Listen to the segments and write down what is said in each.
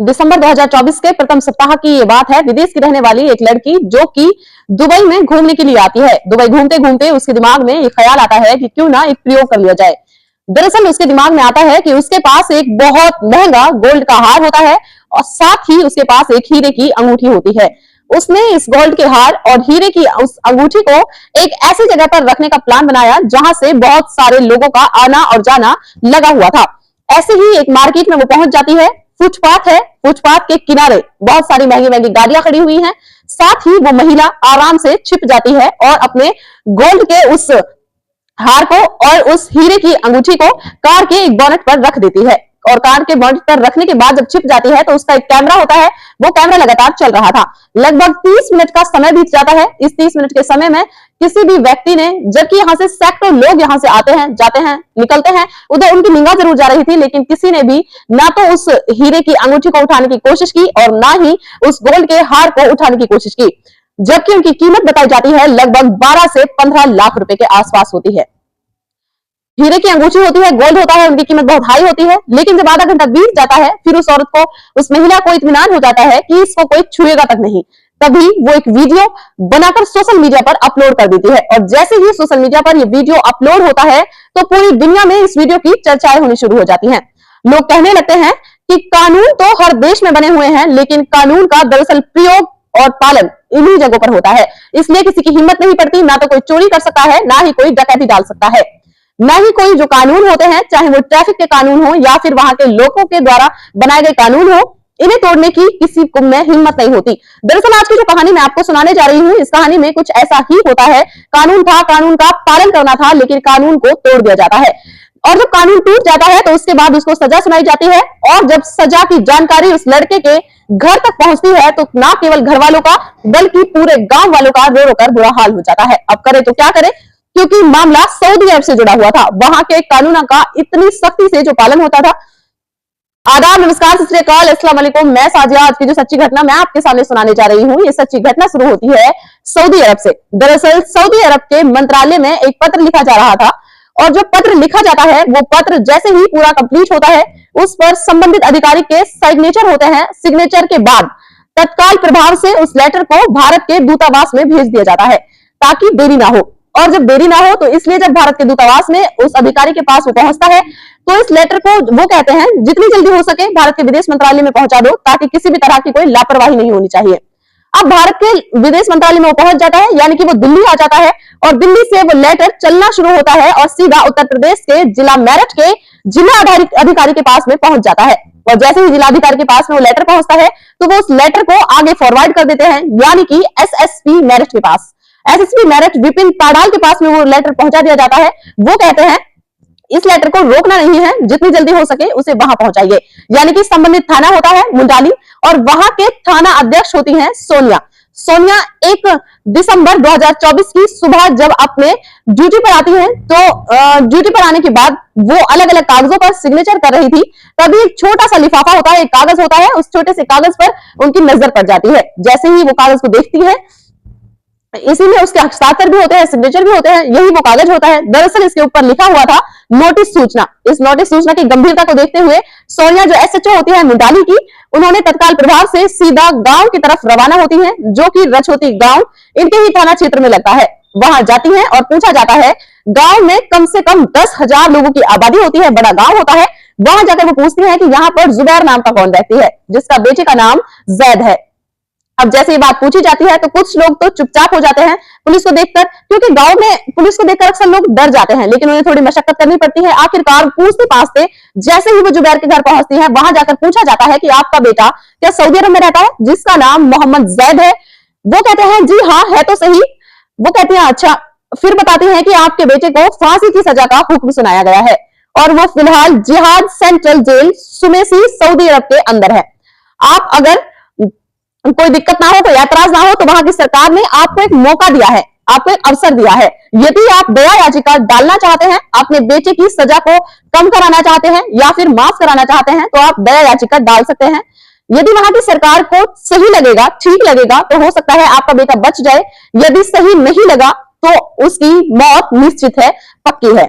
दिसंबर 2024 के प्रथम सप्ताह की ये बात है। विदेश की रहने वाली एक लड़की जो कि दुबई में घूमने के लिए आती है। दुबई घूमते घूमते उसके दिमाग में ये ख्याल आता है कि क्यों ना एक प्रयोग कर लिया जाए। दरअसल उसके दिमाग में आता है कि उसके पास एक बहुत महंगा गोल्ड का हार होता है और साथ ही उसके पास एक हीरे की अंगूठी होती है। उसने इस गोल्ड के हार और हीरे की उस अंगूठी को एक ऐसी जगह पर रखने का प्लान बनाया जहां से बहुत सारे लोगों का आना और जाना लगा हुआ था। ऐसे ही एक मार्केट में वो पहुंच जाती है। फुटपाथ है, फुटपाथ के किनारे बहुत सारी महंगी महंगी गाड़ियां खड़ी हुई हैं। साथ ही वो महिला आराम से छिप जाती है और अपने गोल्ड के उस हार को और उस हीरे की अंगूठी को कार के एक बोनेट पर रख देती है। और कार के बोनेट पर रखने के बाद जब छिप जाती है तो उसका एक कैमरा होता है, वो कैमरा लगातार चल रहा था। लगभग 30 मिनट का समय बीत जाता है। इस 30 मिनट के समय में किसी भी व्यक्ति ने, जबकि यहाँ से सैकड़ों लोग यहाँ से आते हैं, जाते हैं, निकलते हैं, उधर उनकी निगाह जरूर जा रही थी, लेकिन किसी ने भी ना तो उस हीरे की अंगूठी को उठाने की कोशिश की और ना ही उस गोल्ड के हार को उठाने की कोशिश की, जबकि उनकी कीमत बताई जाती है लगभग 12 से 15 लाख रुपए के आसपास होती है। हीरे की अंगूठी होती है, गोल्ड होता है, उनकी कीमत बहुत हाई होती है। लेकिन जब आधा घंटा बीत जाता है, फिर उस औरत को, उस महिला को इत्मीनान हो जाता है कि इसको कोई छुएगा तक नहीं। तभी वो एक वीडियो बनाकर सोशल मीडिया पर अपलोड कर देती है और जैसे ही सोशल मीडिया पर ये वीडियो अपलोड होता है तो पूरी दुनिया में इस वीडियो की चर्चाएं होनी शुरू हो जाती हैं। लोग कहने लगते हैं कि कानून तो हर देश में बने हुए हैं, लेकिन कानून का दरअसल प्रयोग और पालन इन्हीं जगहों पर होता है। इसलिए किसी की हिम्मत नहीं पड़ती, ना तो कोई चोरी कर सकता है, ना ही कोई डकैती डाल सकता है, ना ही कोई जो कानून होते हैं, चाहे वो ट्रैफिक के कानून हो या फिर वहां के लोगों के द्वारा बनाए गए कानून हो, इन्हें तोड़ने की किसी को में हिम्मत नहीं होती। दरअसल आज की जो कहानी मैं आपको सुनाने जा रही हूँ, इस कहानी में कुछ ऐसा ही होता है। कानून था, कानून का पालन करना था, लेकिन कानून को तोड़ दिया जाता है। और जब कानून टूट जाता है तो उसके बाद उसको सजा सुनाई जाती है और जब सजा की जानकारी उस लड़के के घर तक पहुंचती है तो ना केवल घर वालों का बल्कि पूरे गांव वालों का रो रो कर बुरा हाल हो जाता है। अब करे तो क्या करे, क्योंकि मामला सऊदी अरब से जुड़ा हुआ था। वहां के कानूनों का इतनी सख्ती से जो पालन होता था। आदाब, नमस्कार, सत श्री अकाल, अस्सलाम वालेकुम। मैं साजिया। आज की जो सच्ची घटना मैं आपके सामने सुनाने जा रही हूँ, ये सच्ची घटना शुरू होती है सऊदी अरब से। दरअसल सऊदी अरब के मंत्रालय में एक पत्र लिखा जा रहा था और जो पत्र लिखा जाता है वो पत्र जैसे ही पूरा कंप्लीट होता है उस पर संबंधित अधिकारी के सिग्नेचर होते हैं। सिग्नेचर के बाद तत्काल प्रभाव से उस लेटर को भारत के दूतावास में भेज दिया जाता है ताकि देरी ना हो। और जब देरी ना हो तो इसलिए जब भारत के दूतावास में उस अधिकारी के पास वो पहुंचता है तो इस लेटर को वो कहते हैं जितनी जल्दी हो सके भारत के विदेश मंत्रालय में पहुंचा दो ताकि किसी भी तरह की कोई लापरवाही नहीं होनी चाहिए। अब भारत के विदेश मंत्रालय में वो पहुंच जाता है, यानी कि वो दिल्ली आ जाता है और दिल्ली से वो लेटर चलना शुरू होता है और सीधा उत्तर प्रदेश के जिला मेरठ के जिला अधिकारी के पास में पहुंच जाता है। और जैसे ही जिलाधिकारी के पास में वो लेटर पहुंचता है तो वो उस लेटर को आगे फॉरवर्ड कर देते हैं, यानी कि एसएसपी मेरठ के पास। एसएसपी मेरठ विपिन पाडाल के पास में वो लेटर पहुंचा दिया जाता है। वो कहते हैं इस लेटर को रोकना नहीं है, जितनी जल्दी हो सके उसे वहां पहुंचाइए। यानी कि संबंधित थाना होता है मुंडाली और वहां के थाना अध्यक्ष होती हैं सोनिया। सोनिया 1 दिसंबर 2024 की सुबह जब अपने ड्यूटी पर आती हैं तो ड्यूटी पर आने के बाद वो अलग अलग कागजों पर सिग्नेचर कर रही थी। तभी एक छोटा सा लिफाफा होता है, एक कागज होता है, उस छोटे से कागज पर उनकी नजर पड़ जाती है। जैसे ही वो कागज को देखती है, इसी में उसके हस्ताक्षर भी होते हैं, सिग्नेचर भी होते हैं, यही वो कागज होता है। दरअसल इसके ऊपर लिखा हुआ था नोटिस सूचना। इस नोटिस सूचना की गंभीरता को देखते हुए सोनिया जो एसएचओ होती है मुंडाली की, उन्होंने तत्काल प्रभाव से सीधा गांव की तरफ रवाना होती हैं, जो कि रछोती गांव इनके ही थाना क्षेत्र में लगता है। वहां जाती हैं और पूछा जाता है, गांव में कम से कम 10,000 लोगों की आबादी होती है, बड़ा गांव होता है। वहां जाकर वो पूछती है कि यहाँ पर जुबैर नाम का कौन रहती है, जिसका बेटे का नाम जैद है। अब जैसे ये बात पूछी जाती है तो कुछ लोग तो चुपचाप हो जाते हैं पुलिस को देखकर, क्योंकि गांव में पुलिस को देखकर अक्सर लोग डर जाते हैं, लेकिन उन्हें थोड़ी मशक्कत करनी पड़ती है। आखिरकार पूछते पाछते जैसे ही वो जुबैर के घर पहुंचती है, वहां जाकर पूछा जाता है कि आपका बेटा क्या सऊदी अरब में रहता है, जिसका नाम मोहम्मद जैद है। वो कहते हैं जी हाँ है तो सही। वो कहती है अच्छा। फिर बताती है कि आपके बेटे को फांसी की सजा का हुक्म सुनाया गया है और वो फिलहाल जिहाद सेंट्रल जेल सुमेसी सऊदी अरब के अंदर है। आप अगर कोई दिक्कत ना हो, कोई ऐतराज ना हो तो वहां की सरकार ने आपको एक मौका दिया है, आपको एक अवसर दिया है। यदि आप दया याचिका डालना चाहते हैं, अपने बेटे की सजा को कम कराना चाहते हैं या फिर माफ कराना चाहते हैं, तो आप दया याचिका डाल सकते हैं। यदि वहां की सरकार को सही लगेगा, ठीक लगेगा, तो हो सकता है आपका बेटा बच जाए। यदि सही नहीं लगा तो उसकी मौत निश्चित है, पक्की है।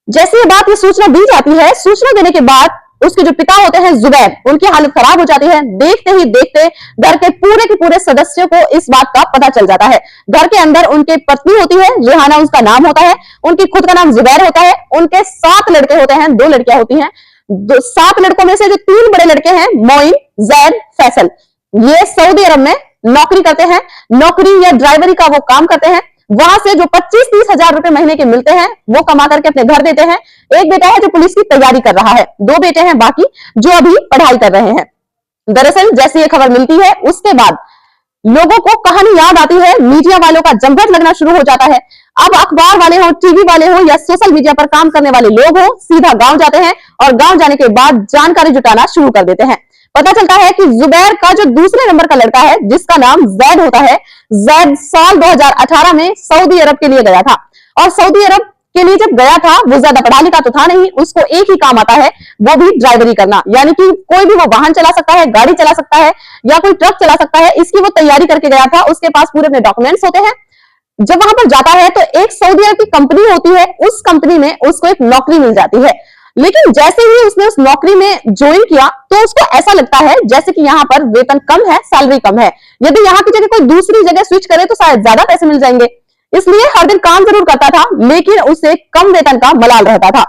जैसे ये सूचना दी जाती है, सूचना देने के बाद उसके जो पिता होते हैं जुबैर, उनकी हालत खराब हो जाती है। देखते ही देखते घर के पूरे सदस्यों को इस बात का पता चल जाता है। घर के अंदर उनकी पत्नी होती है, रेहाना उसका नाम होता है, उनकी खुद का नाम जुबैर होता है, उनके 7 लड़के होते हैं, 2 लड़कियां होती हैं। 7 लड़कों में से जो 3 बड़े लड़के हैं, मोइन, जैद, फैसल, ये सऊदी अरब में नौकरी करते हैं, नौकरी या ड्राइवरी का वो काम करते हैं। वहां से जो 25-30 हजार रुपए महीने के मिलते हैं वो कमा करके अपने घर देते हैं। एक बेटा है जो पुलिस की तैयारी कर रहा है, 2 बेटे हैं बाकी जो अभी पढ़ाई कर रहे हैं। दरअसल जैसे ये खबर मिलती है उसके बाद लोगों को कहानी याद आती है, मीडिया वालों का जमघट लगना शुरू हो जाता है। अब अखबार वाले हो, टीवी वाले हो या सोशल मीडिया पर काम करने वाले लोग हो, सीधा गांव जाते हैं और गांव जाने के बाद जानकारी जुटाना शुरू कर देते हैं। पता चलता है कि जुबैर का जो दूसरे नंबर का लड़का है जिसका नाम जैद होता है, जैद साल 2018 में सऊदी अरब के लिए गया था और सऊदी अरब के लिए जब गया था वो ज्यादा पढ़ा लिखा तो था नहीं, उसको एक ही काम आता है, वो भी ड्राइवरी करना, यानी कि कोई भी वो वाहन चला सकता है, गाड़ी चला सकता है या कोई ट्रक चला सकता है। इसकी वो तैयारी करके गया था, उसके पास पूरे अपने डॉक्यूमेंट्स होते हैं। जब वहां पर जाता है तो एक सऊदी अरब की कंपनी होती है, उस कंपनी में उसको एक नौकरी मिल जाती है। लेकिन जैसे ही उसने उस नौकरी में ज्वाइन किया तो उसको ऐसा लगता है जैसे कि यहाँ पर वेतन कम है, सैलरी कम है, यदि यहाँ की जगह कोई दूसरी जगह स्विच करे तो शायद ज्यादा पैसे मिल जाएंगे। इसलिए हर दिन काम जरूर करता था लेकिन उसे कम वेतन का मलाल रहता था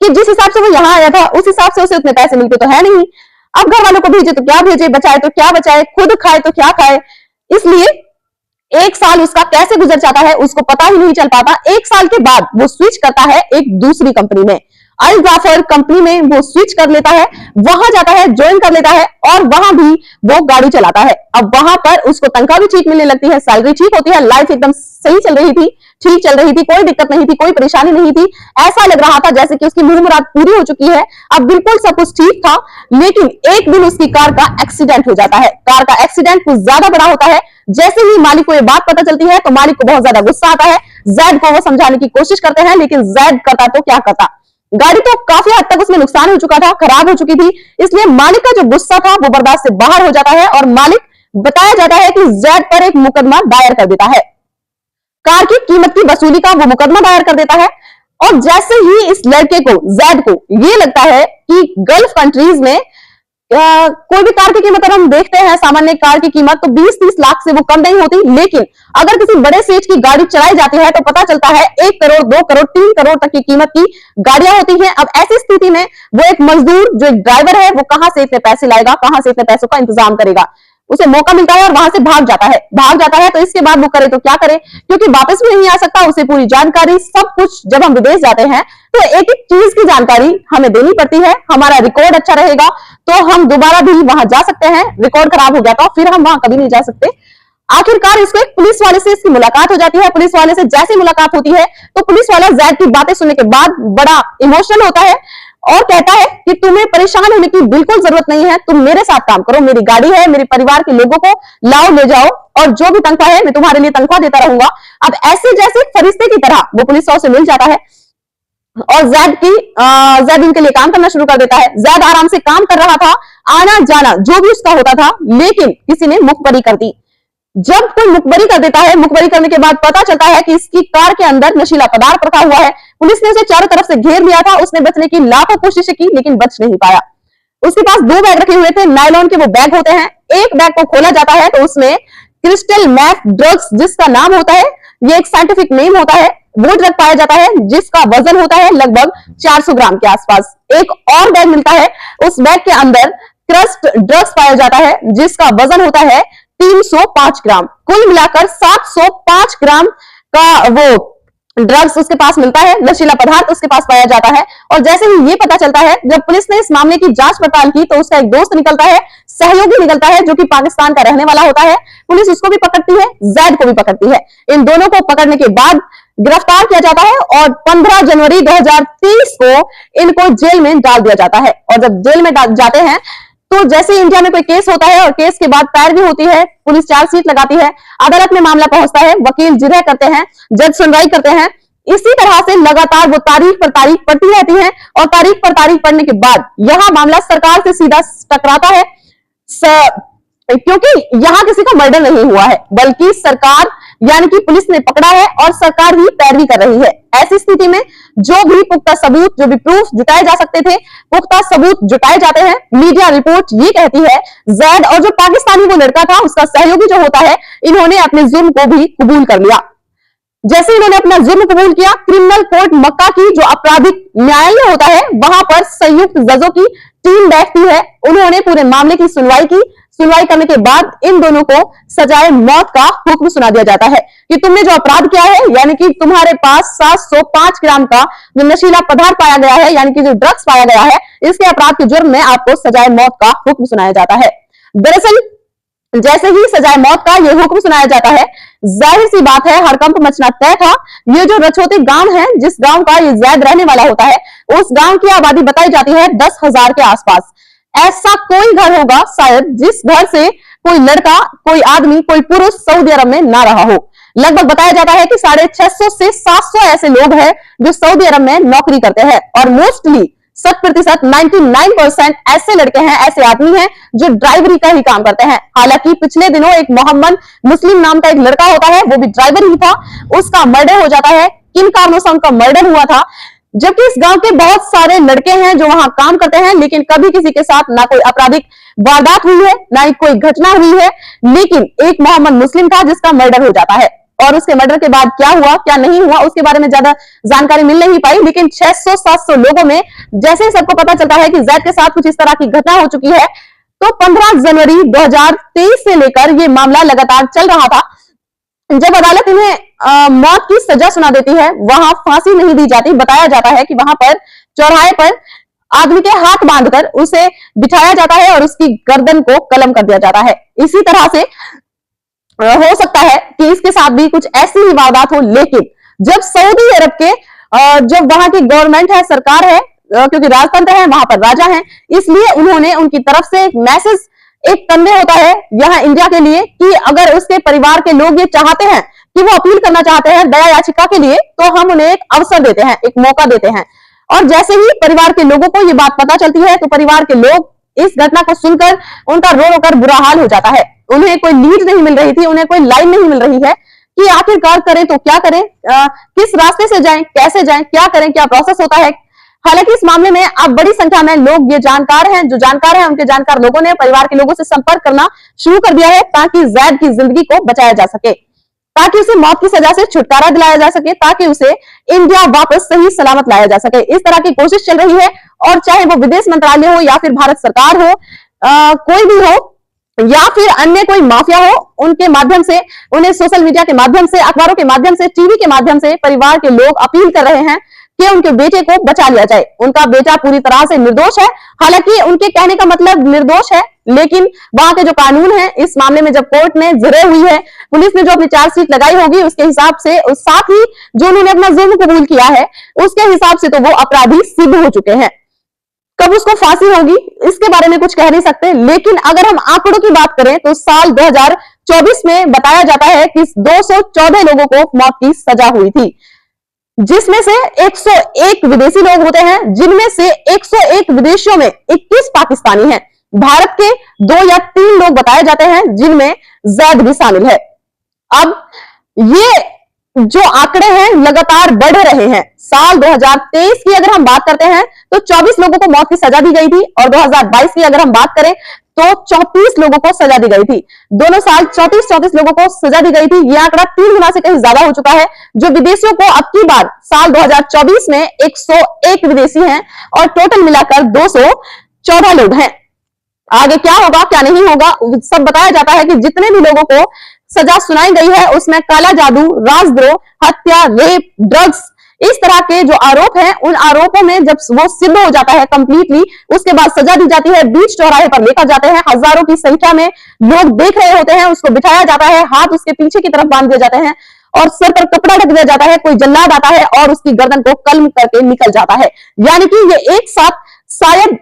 कि जिस हिसाब से वो यहाँ आया था उस हिसाब से उसे उतने पैसे मिलते तो है नहीं। अब घर वालों को भेजे तो क्या भेजे, बचाए तो क्या बचाए, खुद खाए तो क्या खाए। इसलिए 1 साल उसका कैसे गुजर जाता है उसको पता ही नहीं चल पाता। 1 साल के बाद वो स्विच करता है एक दूसरी कंपनी में, अल जाफर कंपनी में वो स्विच कर लेता है, वहां जाता है, ज्वाइन कर लेता है और वहां भी वो गाड़ी चलाता है। अब वहां पर उसको तनख्वाह भी ठीक मिलने लगती है, सैलरी ठीक होती है, लाइफ एकदम सही चल रही थी, ठीक चल रही थी, कोई दिक्कत नहीं थी, कोई परेशानी नहीं थी। ऐसा लग रहा था जैसे कि उसकी मुंह मुराद पूरी हो चुकी है, अब बिल्कुल सब कुछ ठीक था। लेकिन एक दिन उसकी कार का एक्सीडेंट हो जाता है। कार का एक्सीडेंट कुछ ज्यादा बड़ा होता है। जैसे ही मालिक को ये बात पता चलती है तो मालिक को बहुत ज्यादा गुस्सा आता है। जैद को वो समझाने की कोशिश करते हैं लेकिन जैद करता तो क्या करता, गाड़ी तो काफी हद तक उसमें नुकसान हो चुका था, खराब हो चुकी थी। इसलिए मालिक का जो गुस्सा था वो बर्दाश्त से बाहर हो जाता है और मालिक बताया जाता है कि जैद पर एक मुकदमा दायर कर देता है, कार की कीमत की वसूली का वो मुकदमा दायर कर देता है। और जैसे ही इस लड़के को, जैद को ये लगता है कि गल्फ कंट्रीज में कोई भी कार की कीमत अगर हम देखते हैं, सामान्य कार की कीमत तो 20-30 लाख से वो कम नहीं होती, लेकिन अगर किसी बड़े सेज की गाड़ी चलाई जाती है तो पता चलता है 1 करोड़, 2 करोड़, 3 करोड़ तक की कीमत की गाड़ियां होती हैं। अब ऐसी स्थिति में वो एक मजदूर जो एक ड्राइवर है वो कहां से इतने पैसे लाएगा, कहां से इतने पैसों का इंतजाम करेगा। उसे मौका मिलता है और वहां से भाग जाता है तो इसके बाद वो करे तो क्या करे, क्योंकि वापस भी नहीं आ सकता। उसे पूरी जानकारी सब कुछ, जब हम विदेश जाते हैं तो एक एक चीज की जानकारी हमें देनी पड़ती है। हमारा रिकॉर्ड अच्छा रहेगा तो हम दोबारा भी वहां जा सकते हैं, रिकॉर्ड खराब हो गया तो फिर हम वहां कभी नहीं जा सकते। आखिरकार इसको एक पुलिस वाले से इसकी मुलाकात हो जाती है। पुलिस वाले से जैसे मुलाकात होती है तो पुलिस वाला जैद की बातें सुनने के बाद बड़ा इमोशनल होता है और कहता है कि तुम्हें परेशान होने की बिल्कुल जरूरत नहीं है, तुम मेरे साथ काम करो, मेरी गाड़ी है, मेरे परिवार के लोगों को लाओ, ले जाओ और जो भी तनख्वाह है मैं तुम्हारे लिए तनख्वाह देता रहूंगा। अब ऐसे जैसे फरिश्ते की तरह वो पुलिस वालों से मिल जाता है और जैद इनके लिए काम करना शुरू कर देता है। जैद आराम से काम कर रहा था, आना जाना जो भी उसका होता था, लेकिन किसी ने मुखबरी कर दी। जब कोई मुखबरी कर देता है, मुखबरी करने के बाद पता चलता है कि इसकी कार के अंदर नशीला पदार्थ रखा हुआ है। पुलिस ने उसे चारों तरफ से घेर लिया था, उसने बचने की लाखों कोशिशें की लेकिन बच नहीं पाया। उसके पास 2 बैग रखे हुए थे, नायलॉन के वो बैग होते हैं। एक बैग को खोला जाता है तो उसमें क्रिस्टल मैथ ड्रग्स जिसका नाम होता है, ये एक साइंटिफिक नेम होता है, वो ड्रग पाया जाता है जिसका वजन होता है लगभग 400 ग्राम के आसपास। एक और बैग मिलता है, उस बैग के अंदर क्रस्ट ड्रग्स पाया जाता है जिसका वजन होता है 305 ग्राम। कुल मिलाकर 705 ग्राम का वो ड्रग्स उसके पास मिलता है, नशीला पदार्थ उसके पास पाया जाता है। और जैसे ही ये पता चलता है, जब पुलिस ने इस मामले की जांच पड़ताल की तो उसका एक दोस्त निकलता है, सहयोगी निकलता है जो कि पाकिस्तान का रहने वाला होता है। पुलिस उसको भी पकड़ती है, जैद को भी पकड़ती है। इन दोनों को पकड़ने के बाद गिरफ्तार किया जाता है और 15 जनवरी 2030 को इनको जेल में डाल दिया जाता है। और जब जेल में जाते हैं तो जैसे इंडिया में कोई केस होता है और केस के बाद पैरवी होती है, पुलिस चार्जशीट लगाती है, अदालत में मामला पहुंचता है, वकील जिरह करते हैं, जज सुनवाई करते हैं। इसी तरह से लगातार वो तारीख पर तारीख पड़ती रहती है और तारीख पर तारीख पड़ने के बाद यहां मामला सरकार से सीधा टकराता है। क्योंकि यहां किसी का मर्डर नहीं हुआ है, बल्कि सरकार यानी कि पुलिस ने पकड़ा है और सरकार ही पैरवी कर रही है। ऐसी स्थिति में जो भी पुख्ता सबूत, जो भी प्रूफ जुटाए जा सकते थे, पुख्ता सबूत जुटाए जाते हैं। मीडिया रिपोर्ट ये कहती है जैद और जो पाकिस्तानी वो लड़का था उसका सहयोगी जो होता है, इन्होंने अपने जुर्म को भी कबूल कर लिया। जैसे इन्होंने अपना जुर्म कबूल किया, क्रिमिनल कोर्ट मक्का की जो आपराधिक न्यायालय होता है वहां पर संयुक्त जजों की टीम बैठती है। उन्होंने पूरे मामले की सुनवाई की। सुनवाई करने के बाद इन दोनों को सजाए मौत का हुक्म सुना दिया जाता है कि तुमने जो अपराध किया है, यानी कि तुम्हारे पास 705 ग्राम का जो नशीला पदार्थ पाया गया है, यानी कि जो ड्रग्स पाया गया है, इसके अपराध के जुर्म में आपको सजाए मौत का हुक्म सुनाया जाता है। दरअसल जैसे ही सजाए मौत का यह हुक्म सुनाया जाता है, जाहिर सी बात है हड़कंप मचना तय था। ये जो रछोते गांव है, जिस गांव का ये जैद रहने वाला होता है, उस गांव की आबादी बताई जाती है 10,000 के आसपास। ऐसा कोई घर होगा शायद जिस घर से कोई लड़का, कोई आदमी, कोई पुरुष सऊदी अरब में ना रहा हो। लगभग बताया जाता है कि 650 से 700 ऐसे लोग हैं जो सऊदी अरब में नौकरी करते हैं और मोस्टली 100% 99% ऐसे लड़के हैं, ऐसे आदमी हैं जो ड्राइवरी का ही काम करते हैं। हालांकि पिछले दिनों एक मोहम्मद मुस्लिम नाम का एक लड़का होता है, वो भी ड्राइवर ही था, उसका मर्डर हो जाता है। किन कारणों से उनका मर्डर हुआ था, जबकि इस गांव के बहुत सारे लड़के हैं जो वहां काम करते हैं, लेकिन कभी किसी के साथ ना कोई आपराधिक वारदात हुई है, ना ही कोई घटना हुई है। लेकिन एक मोहम्मद मुस्लिम था जिसका मर्डर हो जाता है और उसके मर्डर के बाद क्या हुआ क्या नहीं हुआ उसके बारे में ज्यादा जानकारी मिल नहीं पाई। लेकिन 600-700 लोगों में जैसे ही सबको पता चलता है कि जैद के साथ कुछ इस तरह की घटना हो चुकी है, तो 15 जनवरी 2023 से लेकर ये मामला लगातार चल रहा था। जब अदालत इन्हें मौत की सजा सुना देती है, वहां फांसी नहीं दी जाती। बताया जाता है कि वहां पर चौराहे पर आदमी के हाथ बांधकर उसे बिठाया जाता है और उसकी गर्दन को कलम कर दिया जाता है। इसी तरह से हो सकता है कि इसके साथ भी कुछ ऐसी ही वारदात हो। लेकिन जब सऊदी अरब के जब वहां की गवर्नमेंट है, सरकार है, क्योंकि राजतंत्र है, वहां पर राजा है, इसलिए उन्होंने उनकी तरफ से एक मैसेज, एक तन्ने होता है यहाँ इंडिया के लिए कि अगर उसके परिवार के लोग ये चाहते हैं कि वो अपील करना चाहते हैं दया याचिका के लिए, तो हम उन्हें एक अवसर देते हैं, एक मौका देते हैं। और जैसे ही परिवार के लोगों को ये बात पता चलती है, तो परिवार के लोग इस घटना को सुनकर उनका रो रो कर बुरा हाल हो जाता है। उन्हें कोई लीड नहीं मिल रही थी, उन्हें कोई लाइन नहीं मिल रही है कि आखिरकार करें तो क्या करें, किस रास्ते से जाएं, कैसे जाएं, क्या करें, क्या प्रोसेस होता है। हालांकि इस मामले में अब बड़ी संख्या में लोग ये जानकार हैं, जो जानकार हैं उनके जानकार लोगों ने परिवार के लोगों से संपर्क करना शुरू कर दिया है ताकि जैद की जिंदगी को बचाया जा सके, ताकि उसे मौत की सजा से छुटकारा दिलाया जा सके, ताकि उसे इंडिया वापस सही सलामत लाया जा सके। इस तरह की कोशिश चल रही है और चाहे वो विदेश मंत्रालय हो या फिर भारत सरकार हो, कोई भी हो या फिर अन्य कोई माफिया हो, उनके माध्यम से, उन्हें सोशल मीडिया के माध्यम से, अखबारों के माध्यम से, टीवी के माध्यम से परिवार के लोग अपील कर रहे हैं कि उनके बेटे को बचा लिया जाए। उनका बेटा पूरी तरह से निर्दोष है। हालांकि उनके कहने का मतलब निर्दोष है, लेकिन वहां के जो कानून है इस मामले में जब कोर्ट में जरे हुई है, पुलिस ने जो अपनी चार्जशीट लगाई होगी उसके हिसाब से, उस साथ ही जो उन्होंने अपना जुर्म कबूल किया है उसके हिसाब से तो वो अपराधी सिद्ध हो चुके हैं। कब उसको फांसी होगी इसके बारे में कुछ कह नहीं सकते। लेकिन अगर हम आंकड़ों की बात करें तो साल 2024 में बताया जाता है कि 214 लोगों को मौत की सजा हुई थी, जिसमें से 101 विदेशी लोग होते हैं, जिनमें से 101 विदेशियों में 21 पाकिस्तानी हैं। भारत के 2 या 3 लोग बताए जाते हैं, जिनमें जैद भी शामिल है। अब ये जो आंकड़े हैं लगातार बढ़ रहे हैं। साल 2023 की अगर हम बात करते हैं तो 24 लोगों को मौत की सजा दी गई थी और 2022 की अगर हम बात करें तो 34 लोगों को सजा दी गई थी। दोनों साल 34 लोगों को सजा दी गई थी। यह आंकड़ा 3 गुना से कहीं ज्यादा हो चुका है। जो विदेशियों को अब की बार साल 2024 में 101 विदेशी हैं और टोटल मिलाकर 214 लोग हैं। आगे क्या होगा क्या नहीं होगा सब बताया जाता है कि जितने भी लोगों को सजा सुनाई गई है उसमें काला जादू, राजद्रोह, हत्या, रेप, ड्रग्स, इस तरह के जो आरोप हैं, उन आरोपों में जब वो सिद्ध हो जाता है कंप्लीटली, उसके बाद सजा दी जाती है। बीच चौराहे पर लेकर जाते हैं, हजारों की संख्या में लोग देख रहे होते हैं, उसको बिठाया जाता है, हाथ उसके पीछे की तरफ बांध दिए जाते हैं और सर पर कपड़ा ढक दिया जाता है। कोई जल्लाद आता है और उसकी गर्दन को कलम करके निकल जाता है। यानी कि ये एक साथ शायद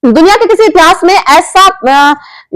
दुनिया के किसी इतिहास में ऐसा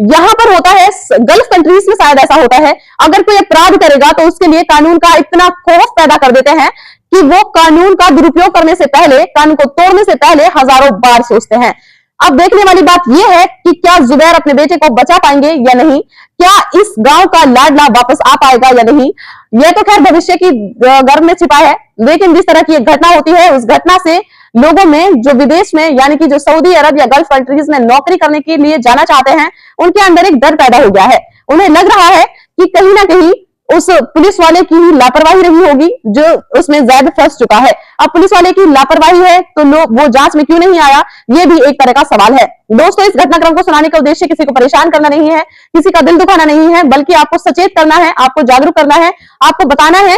यहां पर होता है, गल्फ कंट्रीज में शायद ऐसा होता है। अगर कोई अपराध करेगा तो उसके लिए कानून का इतना खौफ पैदा कर देते हैं कि वो कानून का दुरुपयोग करने से पहले, कानून को तोड़ने से पहले हजारों बार सोचते हैं। अब देखने वाली बात यह है कि क्या जुबैर अपने बेटे को बचा पाएंगे या नहीं, क्या इस गांव का लाडला वापस आ पाएगा या नहीं, यह तो खैर भविष्य की गर्भ में छिपा है। लेकिन जिस तरह की एक घटना होती है, उस घटना से लोगों में जो विदेश में यानी कि जो सऊदी अरब या गल्फ कंट्रीज में नौकरी करने के लिए जाना चाहते हैं, उनके अंदर एक डर पैदा हो गया है। उन्हें लग रहा है कि कहीं ना कहीं उस पुलिस वाले की ही लापरवाही रही होगी जो उसमें जैद फंस चुका है। अब पुलिस वाले की लापरवाही है तो लोग वो जांच में क्यों नहीं आया, ये भी एक तरह का सवाल है। दोस्तों, इस घटनाक्रम को सुनाने का उद्देश्य किसी को परेशान करना नहीं है, किसी का दिल दुखाना नहीं है, बल्कि आपको सचेत करना है, आपको जागरूक करना है, आपको बताना है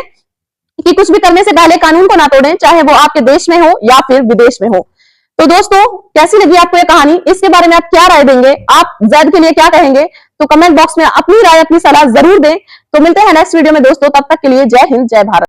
कि कुछ भी करने से पहले कानून को ना तोड़ें, चाहे वो आपके देश में हो या फिर विदेश में हो। तो दोस्तों, कैसी लगी आपको ये कहानी, इसके बारे में आप क्या राय देंगे, आप जैद के लिए क्या कहेंगे, तो कमेंट बॉक्स में अपनी राय, अपनी सलाह जरूर दें। तो मिलते हैं नेक्स्ट वीडियो में दोस्तों, तब तक के लिए जय हिंद, जय भारत।